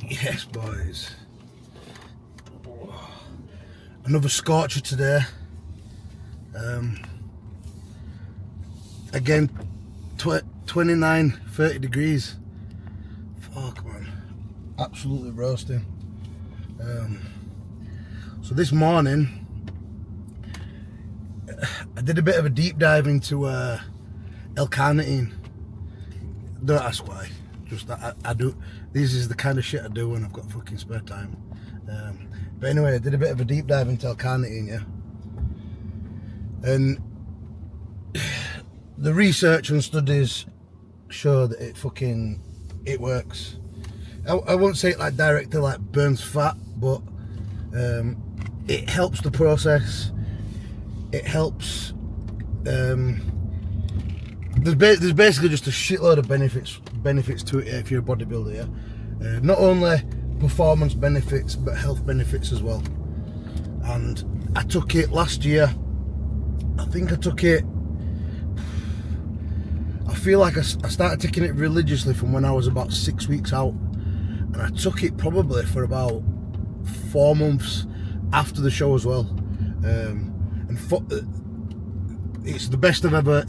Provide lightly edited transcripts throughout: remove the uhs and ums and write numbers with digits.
Yes, boys. Another scorcher today. Again, 29, 30 degrees. Fuck, man. Absolutely roasting. So this morning, I did a bit of a deep dive into L-carnitine. Don't ask why. Just that I do. This is the kind of shit I do when I've got fucking spare time. But anyway, I did a bit of a deep dive into L-carnitine, yeah. And the research and studies show that it works. I won't say it like directly like burns fat, but it helps the process. It helps. There's basically just a shitload of benefits to it if you're a bodybuilder. Yeah, not only performance benefits but health benefits as well. And I took it last year. I think I took it. I feel like I started taking it religiously from when I was about 6 weeks out, and I took it probably for about 4 months after the show as well. It's the best I've ever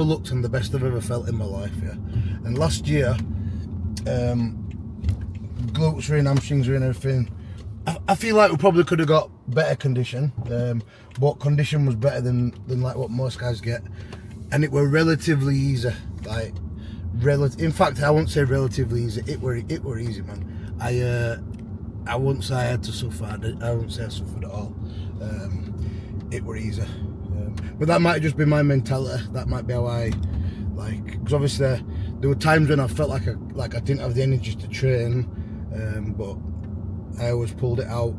looked and the best I've ever felt in my life. Yeah, and last year, glutes were in, hamstrings were in, everything. I feel like we probably could have got better condition, but condition was better than like what most guys get, and it were relatively easy. Like in fact, I won't say relatively easy. It were easy, man. I wouldn't say I had to suffer. I wouldn't say I suffered at all. It were easy. But that might just be my mentality. That might be how I like. Because obviously there were times when I felt like I didn't have the energy to train, but I always pulled it out.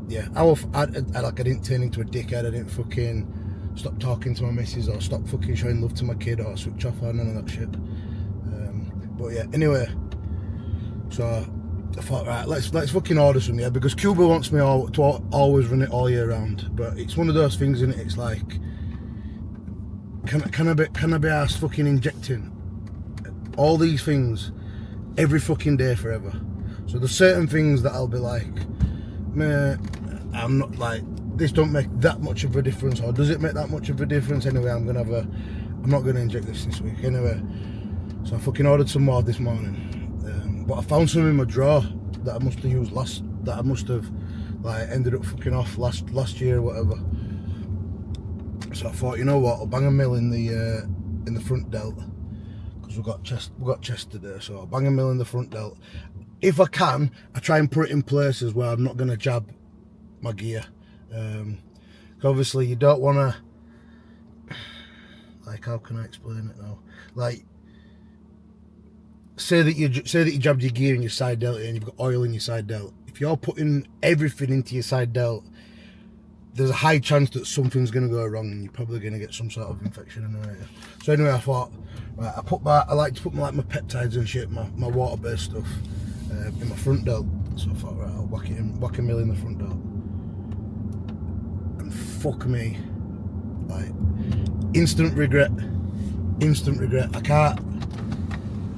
Yeah, I didn't turn into a dickhead. I didn't fucking stop talking to my missus or stop fucking showing love to my kid or switch off or none of that shit. But yeah, anyway. So I thought, right, let's fucking order some, yeah, because Cuba wants me to always run it all year round. But it's one of those things, isn't it? It's like, can I be asked fucking injecting all these things every fucking day forever? So there's certain things that I'll be like, meh, I'm not like, this don't make that much of a difference, or does it make that much of a difference? Anyway, I'm not gonna inject this week anyway. So I fucking ordered some more this morning. But I found some in my drawer that I must have used ended up fucking off last year or whatever. So I thought, you know what, I'll bang a mill in the front delt, because we've got chest today. So I'll bang a mill in the front delt. If I can, I try and put it in places where I'm not gonna jab my gear. Obviously you don't wanna, like, how can I explain it now? Like, say that you jabbed your gear in your side delt and you've got oil in your side delt. If you're putting everything into your side delt, there's a high chance that something's going to go wrong and you're probably going to get some sort of infection anyway. So anyway, I thought, right, I like to put my peptides and shit, my water-based stuff, in my front delt. So I thought, right, I'll whack a mill in the front delt. And fuck me, like, instant regret.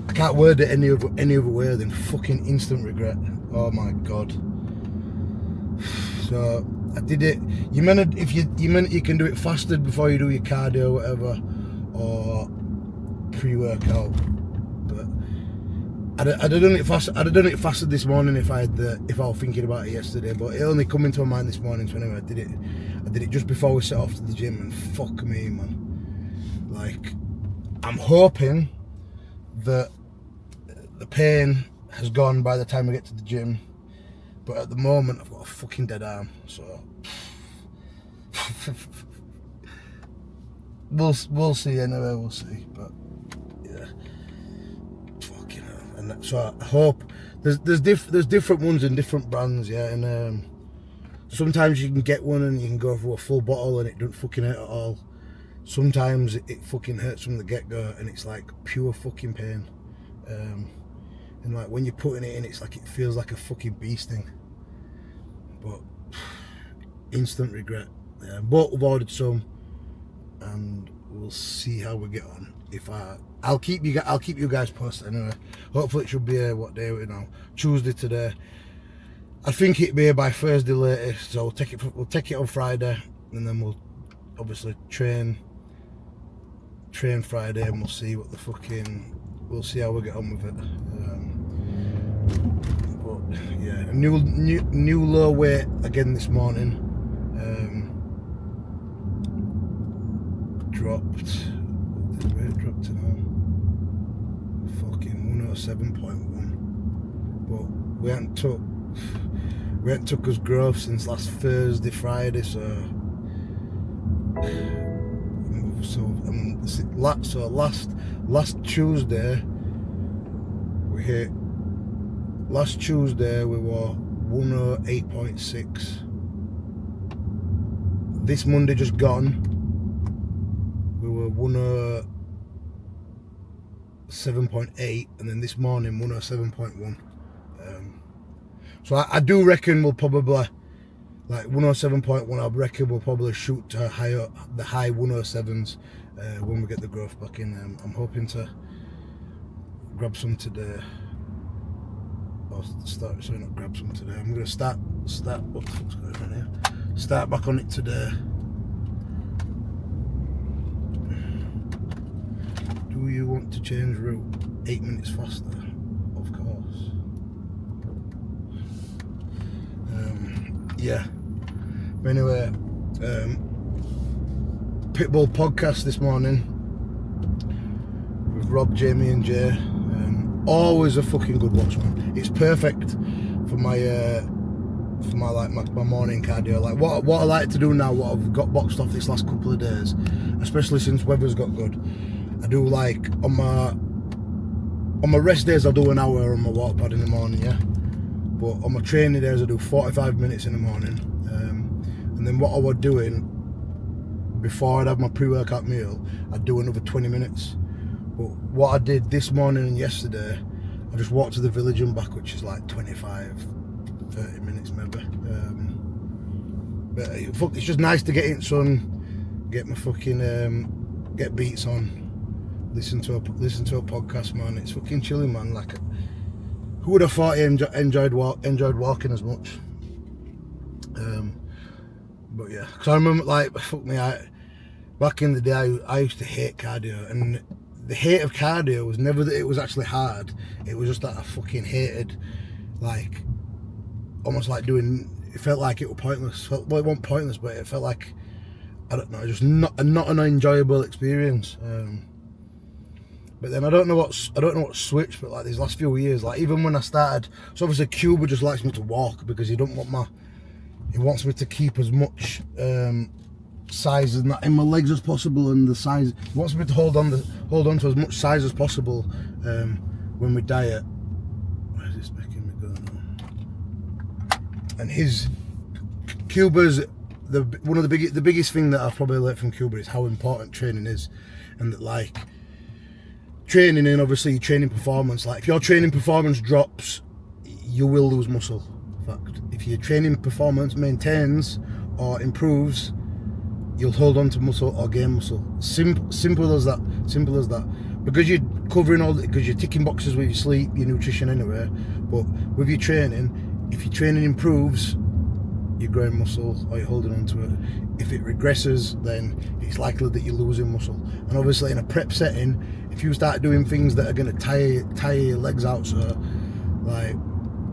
I can't word it any other way than fucking instant regret. Oh my god. So I did it. You meant you can do it fasted before you do your cardio or whatever, or pre-workout. But I'd have done it fasted this morning if I was thinking about it yesterday. But it only come into my mind this morning. So anyway, I did it just before we set off to the gym, and fuck me, man. Like, I'm hoping that the pain has gone by the time we get to the gym, but at the moment I've got a fucking dead arm, so we'll see anyway, we'll see. But yeah, fucking hell. And so I hope there's different ones in different brands, yeah, and sometimes you can get one and you can go for a full bottle and it doesn't fucking hurt at all. Sometimes it fucking hurts from the get-go and it's like pure fucking pain. And like when you're putting it in, it's like it feels like a fucking bee sting. But instant regret. But we've ordered some, and we'll see how we get on. If I I'll keep you guys posted anyway. Hopefully it should be what day are we now? Tuesday today. I think it'll be here by Thursday latest, so we'll take it on Friday, and then we'll obviously train Friday, and we'll see what we'll see how we get on with it. But yeah, new low weight again this morning. Dropped. Where it dropped to now? Fucking 107.1. But we hadn't took us growth since last Thursday, Friday, so last Tuesday we hit. Last Tuesday we were 108.6. This Monday just gone, we were 107.8, and then this morning 107.1. So I do reckon we'll probably, like 107.1, I reckon we'll probably shoot to the high 107s when we get the growth back in. I'm hoping to grab some today. Or not grab some today. I'm going to start, what the fuck's going on here? Start back on it today. Do you want to change route 8 minutes faster? Of course. Yeah. But anyway, Pitbull podcast this morning with Rob, Jamie and Jay. Always a fucking good watch, man. It's perfect for my morning cardio. Like what I like to do now, what I've got boxed off this last couple of days, especially since weather's got good. I do like on my rest days I'll do an hour on my walk pad in the morning, yeah. But on my training days I do 45 minutes in the morning. And then what I was doing before I'd have my pre-workout meal, I'd do another 20 minutes. But what I did this morning and yesterday, I just walked to the village and back, which is like 25, 30 minutes maybe. But it's just nice to get in sun, get my fucking get beats on, listen to a podcast, man. It's fucking chilling, man. Like, who would have thought he enjoyed walking as much? But yeah, because I remember, like, back in the day, I used to hate cardio, and the hate of cardio was never that it was actually hard. It was just that I fucking hated, like, almost like doing. It felt like it was pointless. Well, it wasn't pointless, but it felt like, I don't know, just not an enjoyable experience. But then I don't know what switched, but like these last few years, like even when I started, so obviously Cuba just likes me to walk because he wants me to keep as much size in my legs as possible, and the size he wants me to hold on to as much size as possible when we diet. Where is this making me go now? And Cuba's one of the biggest thing that I've probably learned from Cuba is how important training is, and that like training and obviously training performance. Like if your training performance drops, you will lose muscle. In fact, if your training performance maintains or improves, you'll hold on to muscle or gain muscle. Simple as that. Simple as that. Because you're covering because you're ticking boxes with your sleep, your nutrition anyway. But with your training, if your training improves, you're growing muscle or you're holding on to it. If it regresses, then it's likely that you're losing muscle. And obviously in a prep setting, if you start doing things that are going to tire your legs out, so like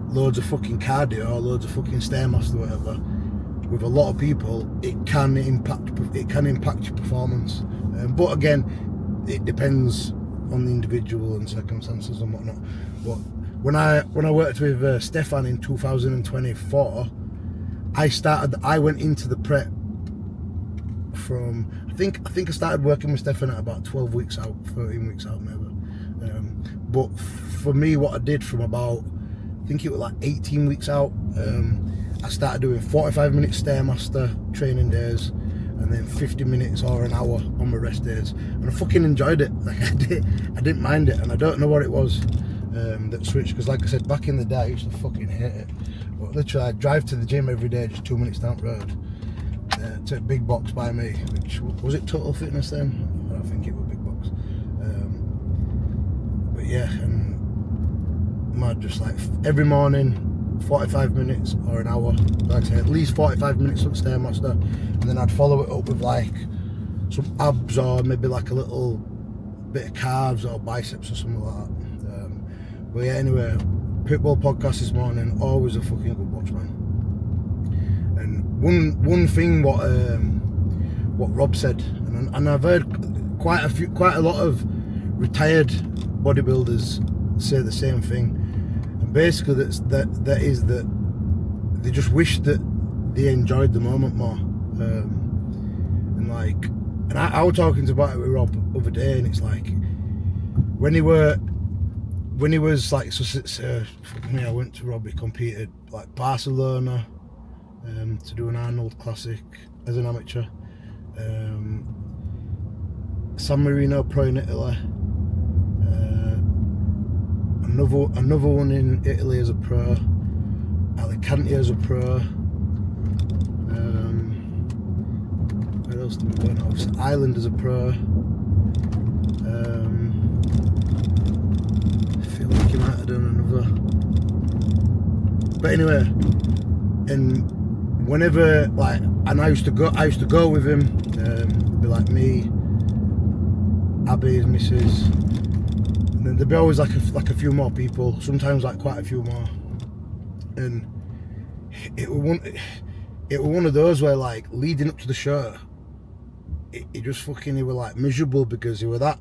loads of fucking cardio or loads of fucking Stairmaster or whatever, with a lot of people, it can impact your performance. But again, it depends on the individual and circumstances and whatnot. But when I worked with Stefan in 2024, I went into the prep from I think I started working with Stefan at about 12 weeks out, 13 weeks out maybe. But for me, what I did from about, I think it was like 18 weeks out, I started doing 45-minute Stairmaster training days, and then 50 minutes or an hour on my rest days, and I fucking enjoyed it. Like I didn't mind it, and I don't know what it was that switched, because like I said, back in the day I used to fucking hate it. But literally I'd drive to the gym every day, just 2 minutes down the road, to a big box by me, which was it Total Fitness then? I don't think it was Big Box. yeah, and mad, just like every morning 45 minutes or an hour, like I say, at least 45 minutes on Stairmaster, and then I'd follow it up with like some abs or maybe like a little bit of calves or biceps or something like that. But yeah, anyway, Pitbull podcast this morning, always a fucking good watch, man. And one thing what Rob said, and I've heard quite a lot of retired bodybuilders say the same thing, and basically that is that they just wish that they enjoyed the moment more. And I was talking about it with Rob the other day, and it's like when he was like, I went to Rob, he competed like Barcelona to do an Arnold Classic as an amateur, San Marino Pro in Italy, another one in Italy as a pro, Alicante as a pro, where else did we go now? Ireland as a pro. I feel like he might have done another, but anyway, and whenever, like, and I used to go with him, be like me, Abby, his missus, and then there'd be always like a few more people, sometimes like quite a few more, and it was one of those where, like, leading up to the show, he were like miserable, because he were that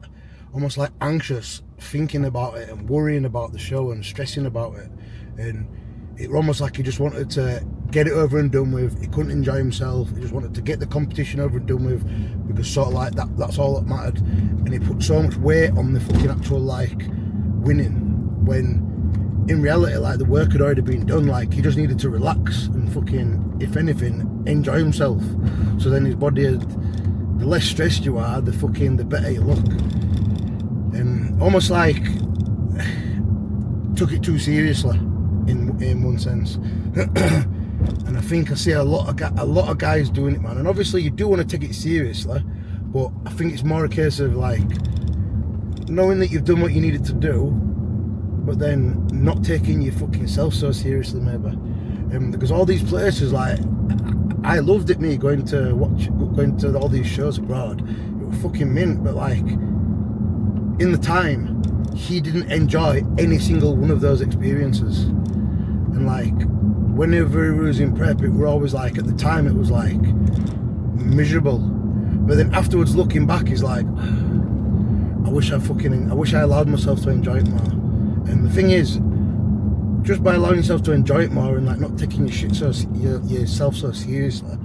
almost like anxious, thinking about it and worrying about the show and stressing about it, and it was almost like he just wanted to get it over and done with. He couldn't enjoy himself. He just wanted to get the competition over and done with, because sort of like that's all that mattered. And he put so much weight on the fucking actual, like, winning, when in reality, like, the work had already been done. Like, he just needed to relax and fucking, if anything, enjoy himself. So then his body, the less stressed you are, the better you look. And almost like took it too seriously in one sense. And I think I see a lot of guys doing it, man. And obviously you do want to take it seriously, but I think it's more a case of, like, knowing that you've done what you needed to do, but then not taking your fucking self so seriously, maybe. Because all these places, like, I loved it, me, going to all these shows abroad. It was fucking mint, but, like, in the time, he didn't enjoy any single one of those experiences. And, like, whenever he was in prep, it were always like, at the time it was like miserable, but then afterwards, looking back, he's like, I wish I allowed myself to enjoy it more. And the thing is, just by allowing yourself to enjoy it more and, like, not taking yourself so seriously,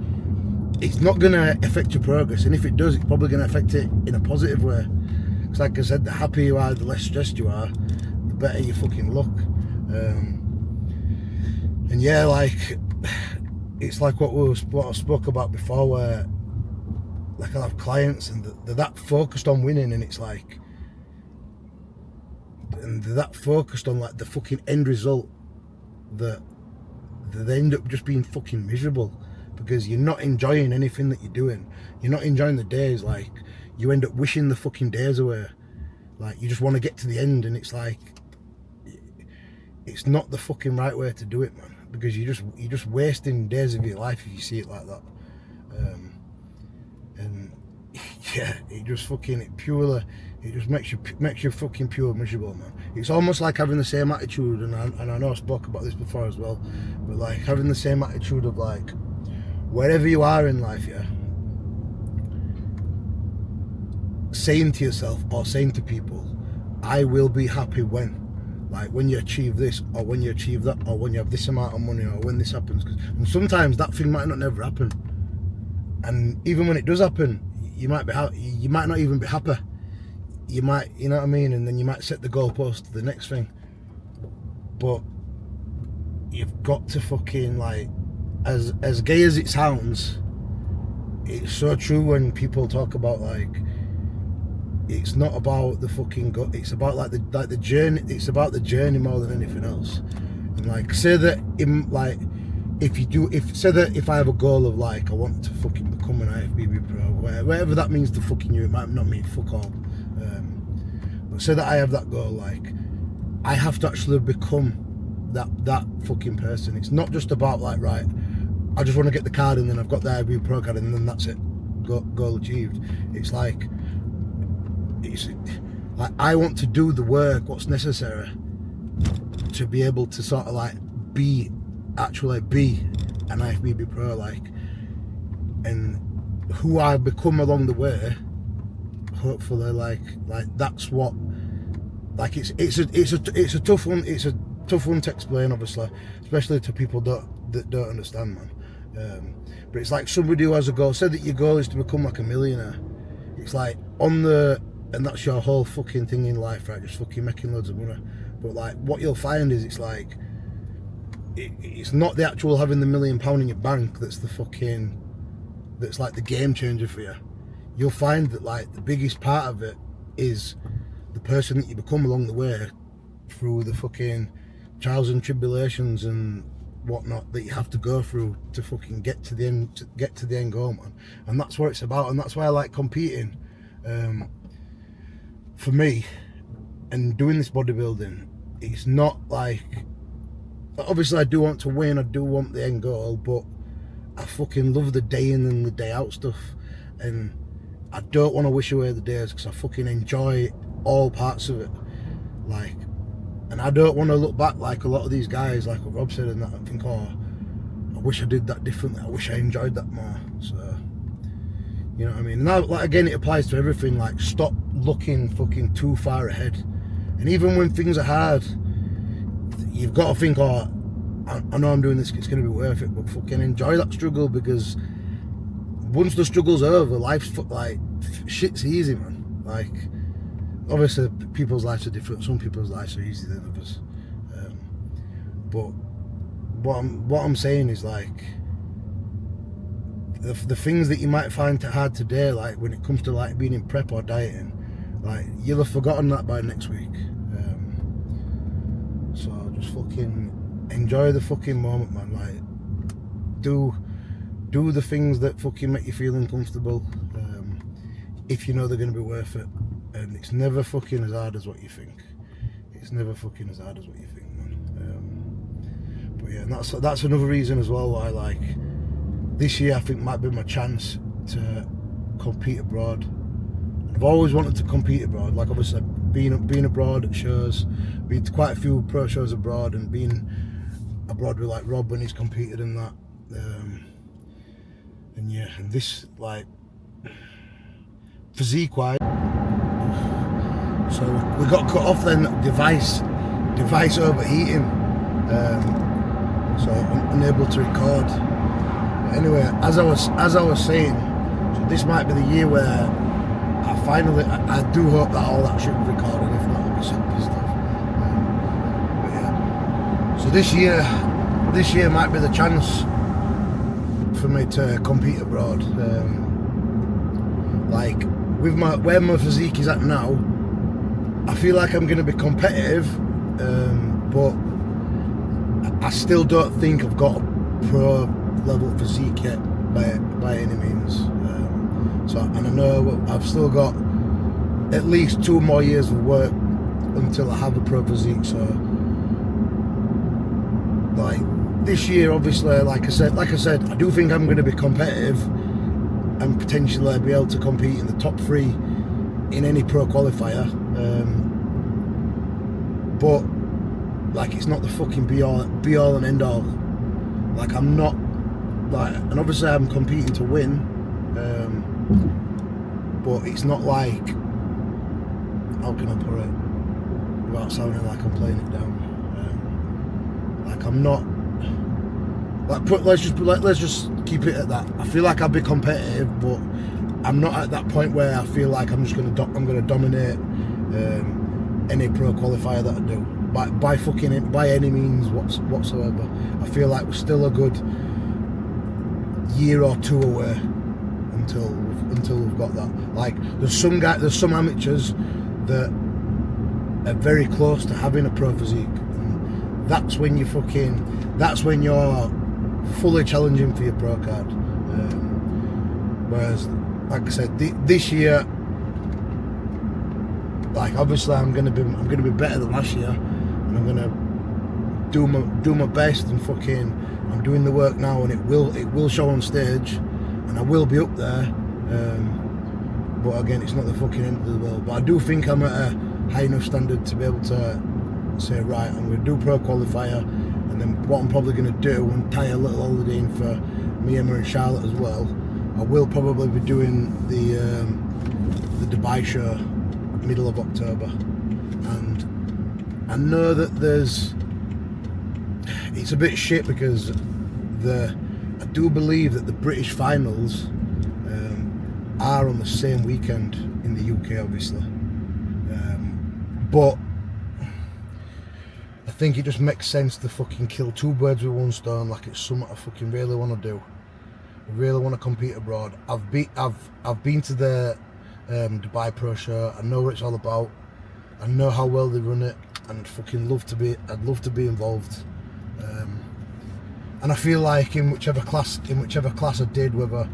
it's not gonna affect your progress. And if it does, it's probably gonna affect it in a positive way. Because, like I said, the happier you are, the less stressed you are, the better you fucking look. And yeah, like, it's like what I spoke about before, where, like, I'll have clients and they're that focused on winning, and it's like, and they're that focused on, like, the fucking end result, that they end up just being fucking miserable, because you're not enjoying anything that you're doing. You're not enjoying the days. Like, you end up wishing the fucking days away. Like, you just want to get to the end, and it's like, it's not the fucking right way to do it, man, because you're just wasting days of your life if you see it like that. And yeah, it just makes you fucking pure miserable, man. It's almost like having the same attitude, and I know I spoke about this before as well, but, like, having the same attitude of, like, wherever you are in life, yeah, saying to yourself or saying to people, I will be happy when, like, when you achieve this, or when you achieve that, or when you have this amount of money, or when this happens. And sometimes that thing might not never happen, and even when it does happen, you might not even be happy. You might, you know what I mean, and then you might set the goalpost to the next thing. But you've got to fucking, like, as gay as it sounds, it's so true when people talk about, like, it's not about the fucking it's about, like, the journey. It's about the journey more than anything else. And, like, say that if I have a goal of, like, I want to fucking become an Ifbb pro, whatever that means to fucking you, it might not mean fuck all. But say that I have that goal, like, I have to actually become that fucking person. It's not just about like, right, I just want to get the card and then I've got the IFB Pro card and then that's it, goal achieved. It's like I want to do the work, what's necessary to be able to sort of like be an IFBB Pro, like, and who I become along the way, hopefully, like that's what, like, it's a tough one. It's a tough one to explain, obviously, especially to people that don't understand, man. But it's like somebody who has a goal. Say that your goal is to become like a millionaire. It's like and that's your whole fucking thing in life, right? Just fucking making loads of money. But like, what you'll find is it's like it's not the actual having the £1 million in your bank that's like the game changer for you. You'll find that like the biggest part of it is the person that you become along the way through the fucking trials and tribulations and whatnot that you have to go through to fucking get to the end goal, man. And that's what it's about, and that's why I like competing. For me, and doing this bodybuilding, it's not like, obviously I do want to win, I do want the end goal, but I fucking love the day in and the day out stuff, and I don't want to wish away the days because I fucking enjoy all parts of it. Like, and I don't want to look back like a lot of these guys, like what Rob said and that, and think, oh, I wish I did that differently, I wish I enjoyed that more. So, you know what I mean? Now, like, again, it applies to everything. Like, stop looking fucking too far ahead. And even when things are hard, you've got to think, oh, I know I'm doing this, it's going to be worth it, but fucking enjoy that struggle, because once the struggle's over, life's like, shit's easy, man. Like, obviously people's lives are different. Some people's lives are easier than others. But what I'm saying is, like, the things that you might find hard today, like when it comes to like being in prep or dieting, like, you'll have forgotten that by next week. So just fucking enjoy the fucking moment, man. Like, do the things that fucking make you feel uncomfortable, if you know they're going to be worth it. And it's never fucking as hard as what you think. It's never fucking as hard as what you think, man. But yeah, and that's another reason as well why, like, this year I think might be my chance to compete abroad. I've always wanted to compete abroad. Like, obviously being abroad at shows, been to quite a few pro shows abroad, and being abroad with like Rob when he's competed in that. And yeah, and this, like, physique wise, so we got cut off then, device overheating, so I'm unable to record. But anyway, as I was saying, so this might be the year where I do hope that all that shit will be recorded. If not, it'll be some pissed off. But yeah, so this year might be the chance for me to compete abroad. Like, with where my physique is at now, I feel like I'm going to be competitive, but I still don't think I've got a pro level physique yet by any means. So, and I know I've still got at least 2 more years of work until I have a pro physique. So, like, this year, obviously, like I said, I do think I'm going to be competitive and potentially be able to compete in the top 3 in any pro qualifier. But like, it's not the fucking be all and end all. Like, I'm not, like, and obviously I'm competing to win, but it's not like, how can I put it without sounding like I'm playing it down? Like, I'm not, like, let's just keep it at that. I feel like I'll be competitive, but I'm not at that point where I feel like I'm gonna dominate any pro qualifier that I do by any means whatsoever. I feel like we're still a good year or 2 away until we've got that. Like, there's some amateurs that are very close to having a pro physique, and that's when you're fully challenging for your pro card. Whereas, like I said, this year, like obviously I'm gonna be better than last year, and I'm gonna do my best, and fucking I'm doing the work now, and it will show on stage, and I will be up there. But again, it's not the fucking end of the world. But I do think I'm at a high enough standard to be able to say, right, I'm going to do pro qualifier, and then what I'm probably going to do and tie a little holiday in for me, Emma and Charlotte as well. I will probably be doing the Dubai show middle of October, and I know that it's a bit shit because I do believe that the British finals are on the same weekend in the UK, obviously, but I think it just makes sense to fucking kill two birds with one stone. Like, it's something I fucking really want to do. I really want to compete abroad. I've been to the Dubai Pro Show. I know what it's all about. I know how well they run it, and I'd love to be involved. And I feel like in whichever class I did, whether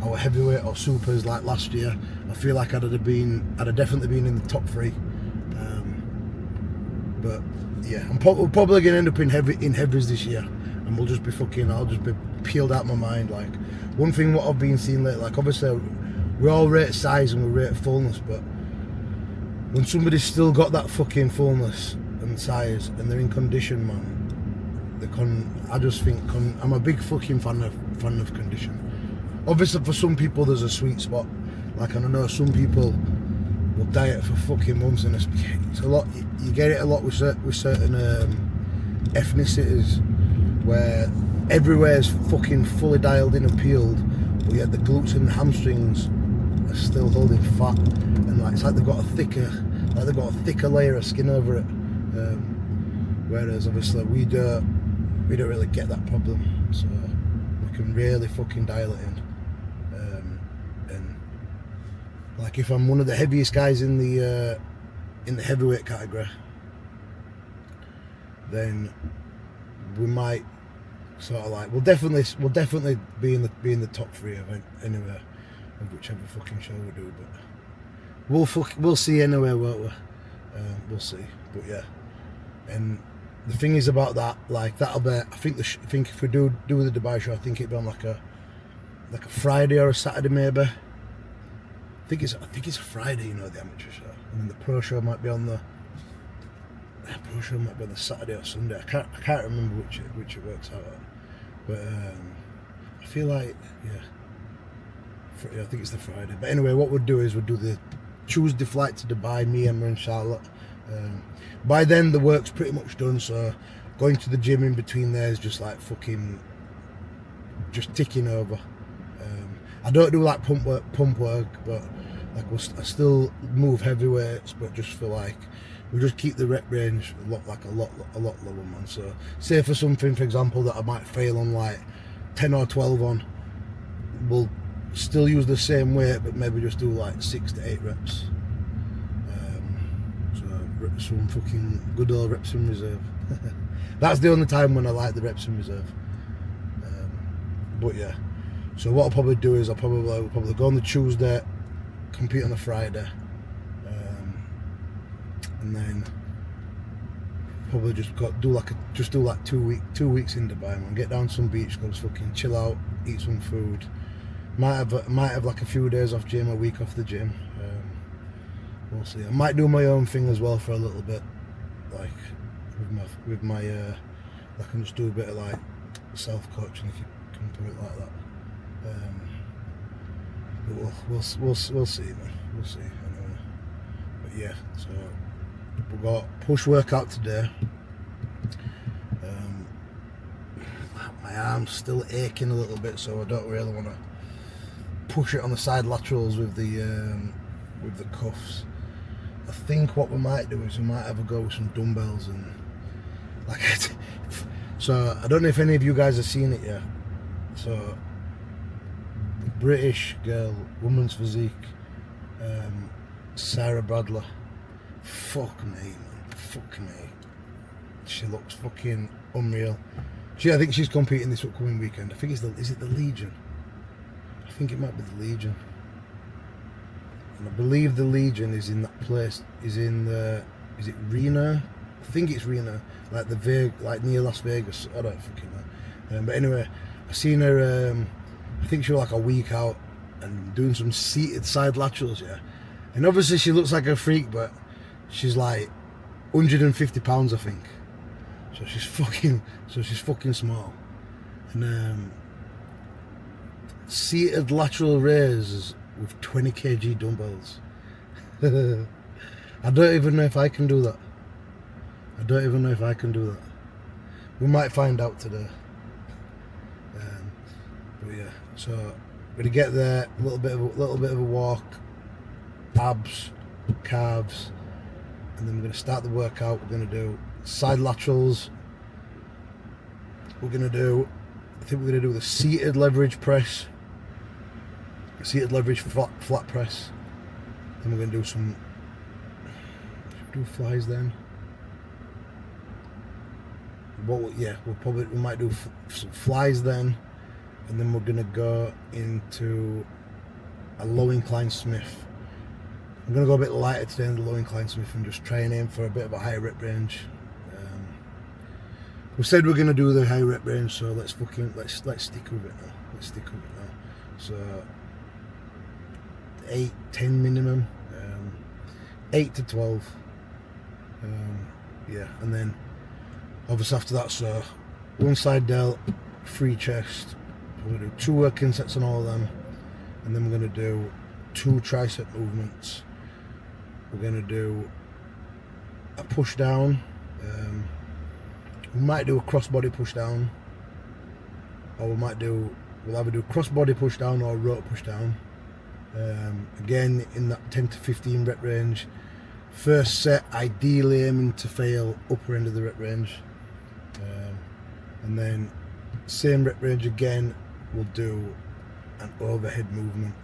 I were heavyweight or supers like last year, I feel like I'd have definitely been in the top 3. But yeah, we're probably gonna end up in heavies this year, and I'll just be peeled out my mind. Like, one thing what I've been seeing lately, like obviously we all rate size and we rate fullness, but when somebody's still got that fucking fullness and size and they're in condition, man, I just think I'm a big fucking fan of condition. Obviously for some people there's a sweet spot, like, and I know some people will diet for fucking months, and it's a lot. You get it a lot with certain ethnicities where everywhere's fucking fully dialed in and peeled, but yet the glutes and the hamstrings are still holding fat, and like it's like they've got a thicker layer of skin over it. Whereas obviously we don't really get that problem, so we can really fucking dial it in. And like, if I'm one of the heaviest guys in the heavyweight category, then we might sort of like we'll definitely be in the top 3 anyway of whichever fucking show we do. But we'll see anyway, won't we? We'll see. But yeah, and the thing is about that, like, that'll be, I think if we do the Dubai show, I think it'll be on like a Friday or a Saturday maybe. I think it's a Friday, you know, the amateur show, and then the pro show might be on the Saturday or Sunday. I can't remember which it works out at, but I feel like yeah, I think it's the Friday. But anyway, what we'll do is we'll do the Tuesday flight to Dubai, me, Emma and Charlotte. By then the work's pretty much done, so going to the gym in between there is just like fucking just ticking over. I don't do like pump work, but like I still move heavyweights, but just for like, we just keep the rep range a lot lower, man. So say for something, for example, that I might fail on like 10 or 12 on, we'll still use the same weight, but maybe just do like 6 to 8 reps. Some fucking good old reps in reserve. That's the only time when I like the reps in reserve. But yeah, so what I'll probably do is I'll probably go on the Tuesday, compete on the Friday, and then probably just do like 2 weeks in Dubai, man. Get down to some beach clubs, fucking chill out, eat some food. Might have like a few days off gym, a week off the gym. We'll see. I might do my own thing as well for a little bit, like with my I can just do a bit of like self-coaching, if you can put it like that. But we'll see, man. We'll see. Anyway. But yeah, so we've got push workout today. My arm's still aching a little bit, so I don't really want to push it on the side laterals with the cuffs. I think what we might do is we might have a go with some dumbbells and like. So I don't know if any of you guys have seen it yet. So the British girl, woman's physique, Sarah Bradley. Fuck me, man. Fuck me. She looks fucking unreal. I think she's competing this upcoming weekend. I think is it the Legion? I think it might be the Legion. and I believe the Legion is in that place. Is it Reno? I think it's Reno, like near Las Vegas. I don't fucking know. But anyway, I seen her. I think she was like a week out and doing some seated side laterals. Yeah, and obviously she looks like a freak, but she's like 150 pounds, I think. So she's fucking small. And seated lateral raises with 20 kg dumbbells. I don't even know if I can do that. We might find out today. But yeah, so we're gonna get there. A little bit of a walk, abs, calves, and then we're gonna start the workout. We're gonna do side laterals. I think we're gonna do the seated leverage press, seated leverage flat press. Then we're gonna do some. Should we do flies then? But yeah, we might do some flies then, and then we're gonna go into a low incline Smith. I'm gonna go a bit lighter today in the low incline Smith and just try and aim for a bit of a higher rep range. We said we're gonna do the high rep range, so let's stick with it now. So 8-10 minimum, 8 to 12. Yeah, and then obviously after that, so one side delt, free chest. We're gonna do 2 working sets on all of them, and then we're gonna do 2 tricep movements. We're gonna do a push down. We might do a crossbody push down, or we'll either do crossbody push down or rope push down. Again, in that 10 to 15 rep range. First set, ideally aiming to fail upper end of the rep range, and then same rep range again. We'll do an overhead movement,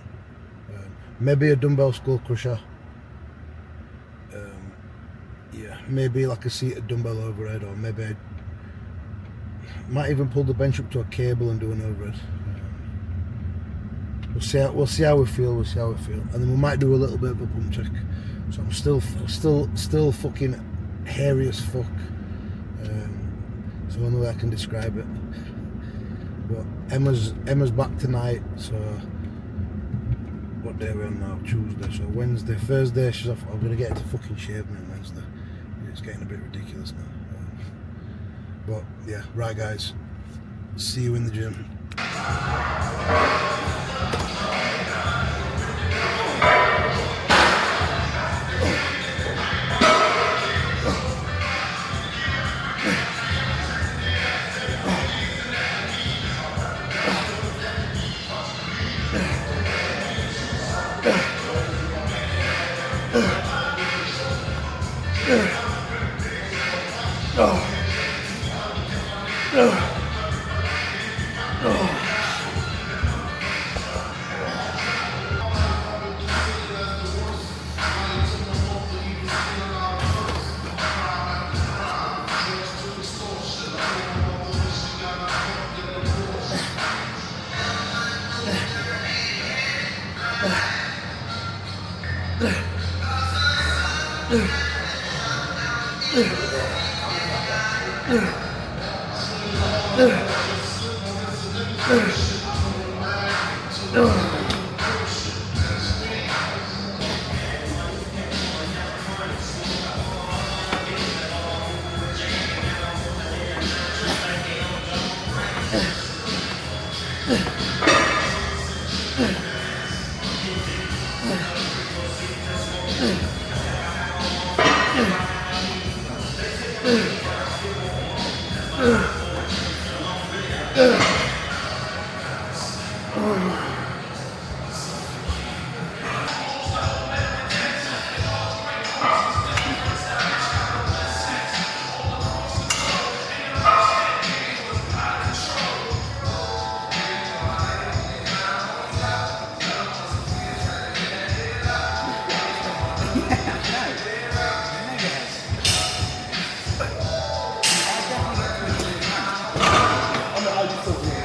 maybe a dumbbell skull crusher. Yeah, maybe like a seated dumbbell overhead, or maybe I might even pull the bench up to a cable and do an overhead. We'll see how we feel. And then we might do a little bit of a pump check. So I'm still fucking hairy as fuck. It's the only way I can describe it. But Emma's back tonight, so what day are we on now? Tuesday. So Wednesday, Thursday she's off. I'm gonna get her to fucking shave me on Wednesday. It's getting a bit ridiculous now. But yeah, right guys. See you in the gym. I just thought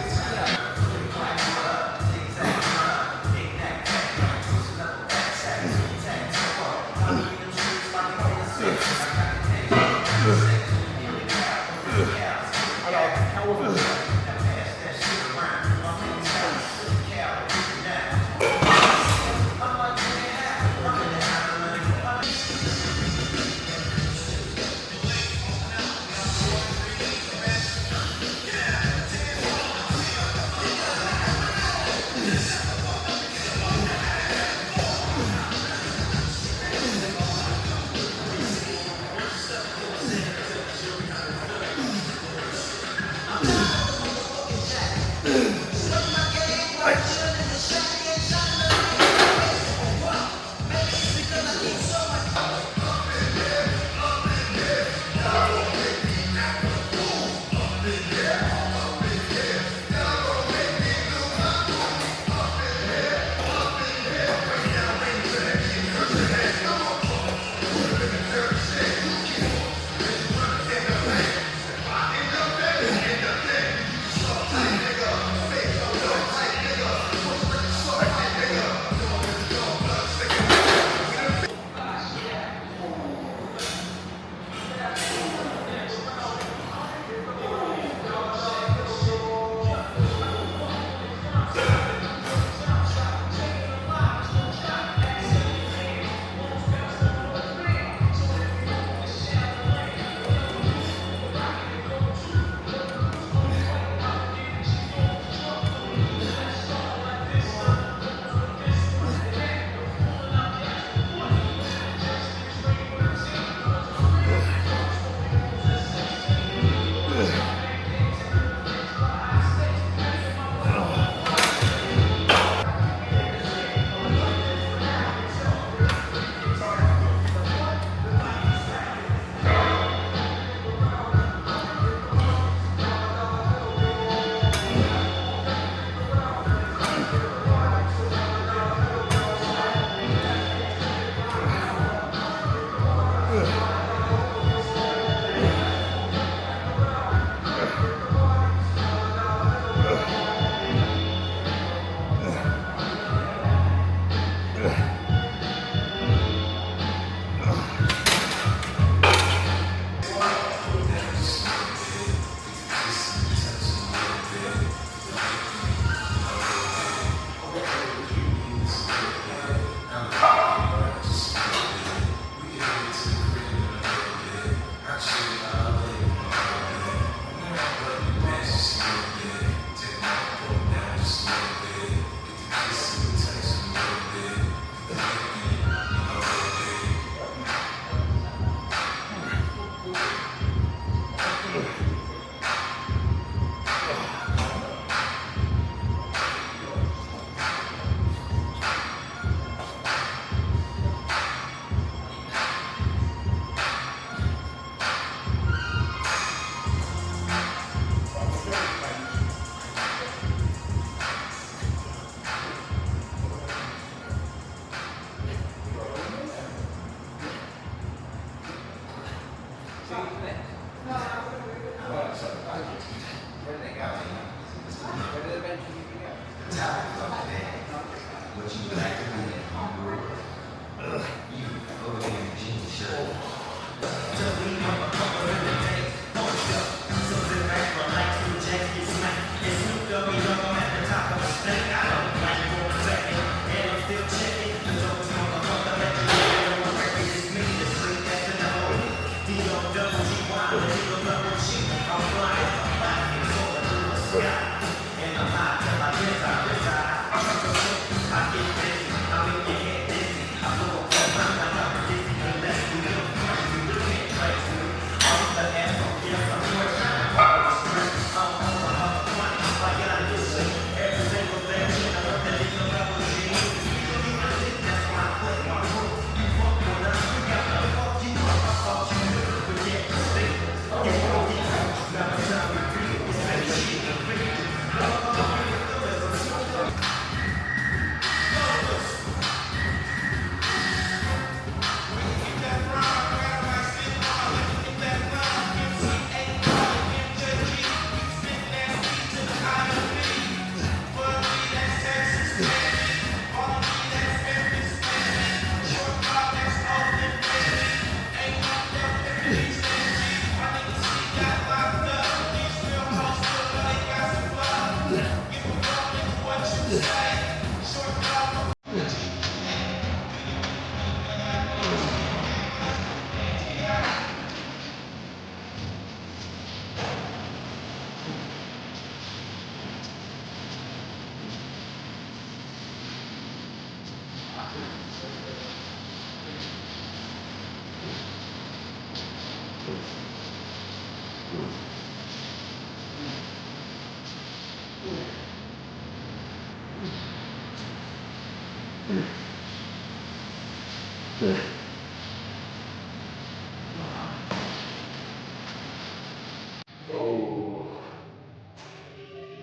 Oh,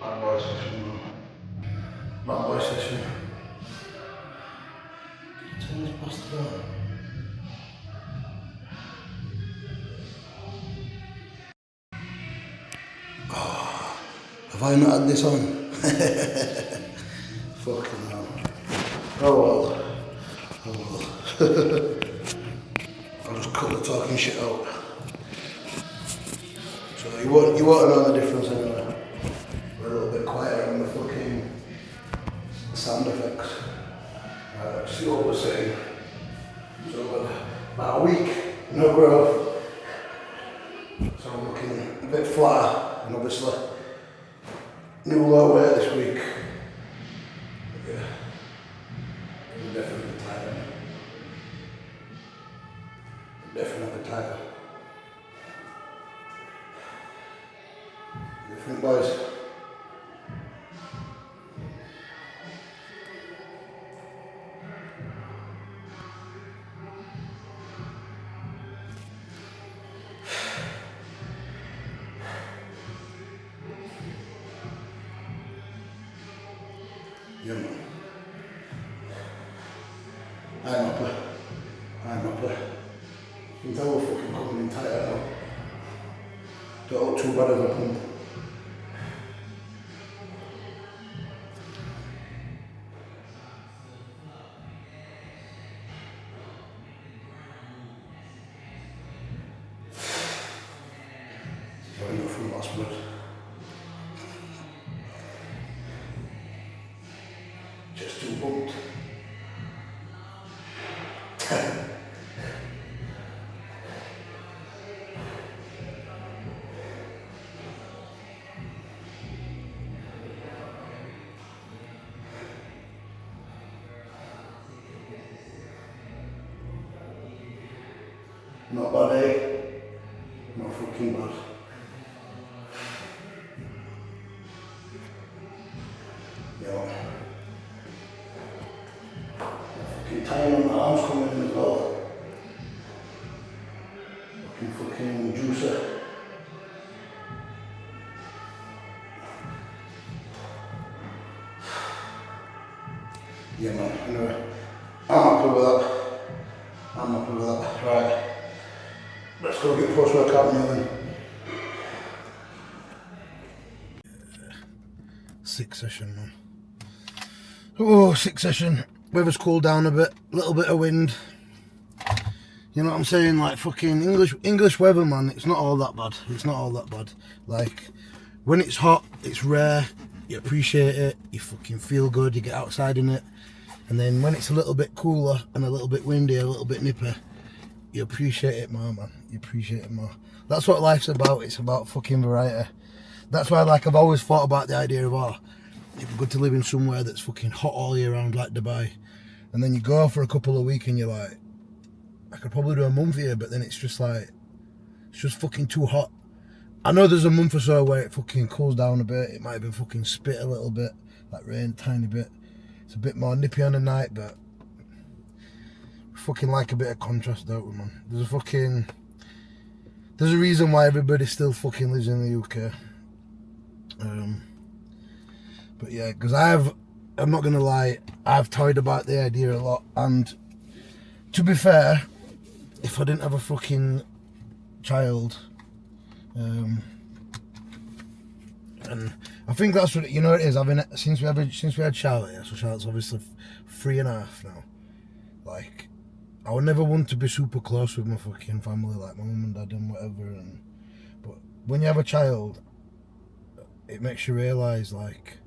bad boy session, man. Bad boy session. Turn this bastard on. Have I not had this on? Fucking hell. Oh well. Oh well. I'll just cut the talking shit out. So you won't know the difference anyway. We're a little bit quieter on the fucking sound effects. Right, see what we're saying. So about a week, no growth. So I'm looking a bit flatter, and obviously new low weight this week. But yeah, I'm definitely tired. I'm definitely tired. What do you think, boys? Yeah, man. I'm up there. I'm up there. You can tell we're fucking coming in tighter now. Don't look too bad as a pump. Got enough from last blood. Just too pumped. Not bad, eh? Not fucking bad. Yeah. Fucking time on the arms coming in as well. Fucking juicer. Yeah, man. Anyway, I'm happy with that. I'm happy with that. Right. Let's go get post-workout meal then. 6 session, man. Oh, 6 session. Weather's cooled down a bit. Little bit of wind. You know what I'm saying? Like fucking English weather, man. It's not all that bad. It's not all that bad. Like when it's hot, it's rare. You appreciate it. You fucking feel good. You get outside in it. And then when it's a little bit cooler and a little bit windy, a little bit nippy, you appreciate it more, man. You appreciate it more. That's what life's about. It's about fucking variety. That's why, like, I've always thought about the idea of, oh, it'd be good to live in somewhere that's fucking hot all year round, like Dubai. And then you go for a couple of weeks and you're like, I could probably do a month here, but then it's just like, it's just fucking too hot. I know there's a month or so where it fucking cools down a bit. It might even fucking spit a little bit, like rain, tiny bit. It's a bit more nippy on the night, but fucking like a bit of contrast, don't we, man? There's a reason why everybody still fucking lives in the UK. But yeah, because I'm not gonna lie, I've toyed about the idea a lot, and to be fair, if I didn't have a fucking child, and I think that's what, you know, it is. Since we had Charlotte, yeah, so Charlotte's obviously 3.5 now. Like, I would never want to be super close with my fucking family, like my mum and dad and whatever. But when you have a child, it makes you realise like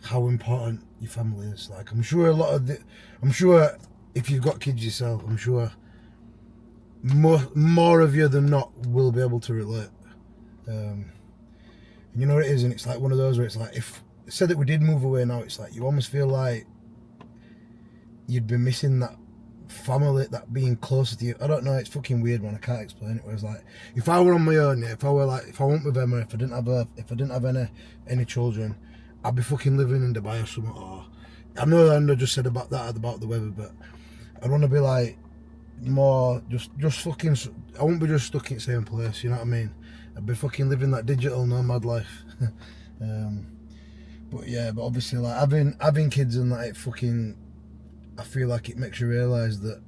how important your family is. Like, I'm sure if you've got kids yourself, I'm sure more of you than not will be able to relate. And you know what it is, and it's like one of those where it's like, if said that we did move away now, it's like you almost feel like you'd be missing that family, that being closer to you. I don't know, it's fucking weird, man. I can't explain it. Whereas like, if I were on my own, yeah, if I went with Emma, if I didn't have any children, I'd be fucking living in Dubai or something. Or I know I just said about the weather, but I'd want to be like more just fucking. I won't be just stuck in the same place. You know what I mean? I'd be fucking living that digital nomad life. But yeah, but obviously like having kids and that, it fucking, I feel like it makes you realise that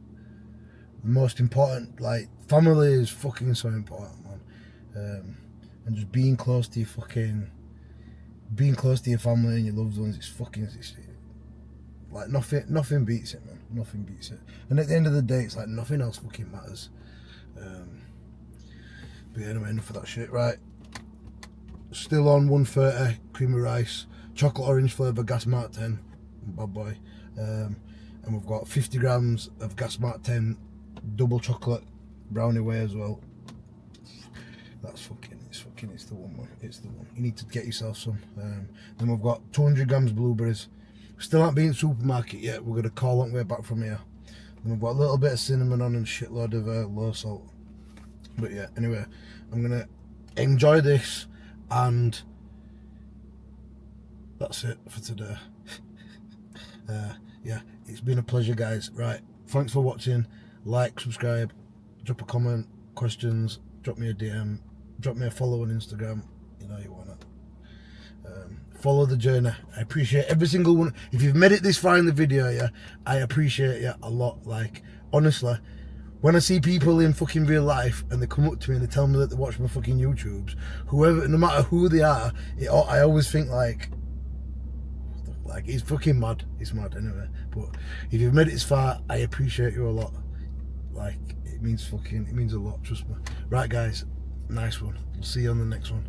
the most important, like, family is fucking so important, man. And just being close to your family and your loved ones, it's like nothing beats it, man. Nothing beats it. And at the end of the day, it's like nothing else fucking matters. But yeah, anyway, enough of that shit. Right, still on 130 cream of rice, chocolate orange flavour, gas mark 10, bad boy. And we've got 50 grams of gas mark 10 double chocolate brownie whey as well. That's it's the one, man. It's the one. You need to get yourself some. Then we've got 200 grams blueberries. Still haven't been supermarket yet. We're gonna call on way back from here. Then we've got a little bit of cinnamon on and a shitload of low salt. But yeah, anyway, I'm gonna enjoy this, and that's it for today. Yeah, it's been a pleasure, guys. Right, thanks for watching. Like, subscribe, drop a comment, questions, drop me a DM, drop me a follow on Instagram. You know you want it. Follow the journey. I appreciate every single one. If you've made it this far in the video, yeah, I appreciate you a lot. Like, honestly, when I see people in fucking real life and they come up to me and they tell me that they watch my fucking YouTubes, whoever, no matter who they are, I always think like it's fucking mad. It's mad anyway. But if you've made it this far, I appreciate you a lot. Like, it means a lot, trust me. Right, guys, nice one. We'll see you on the next one.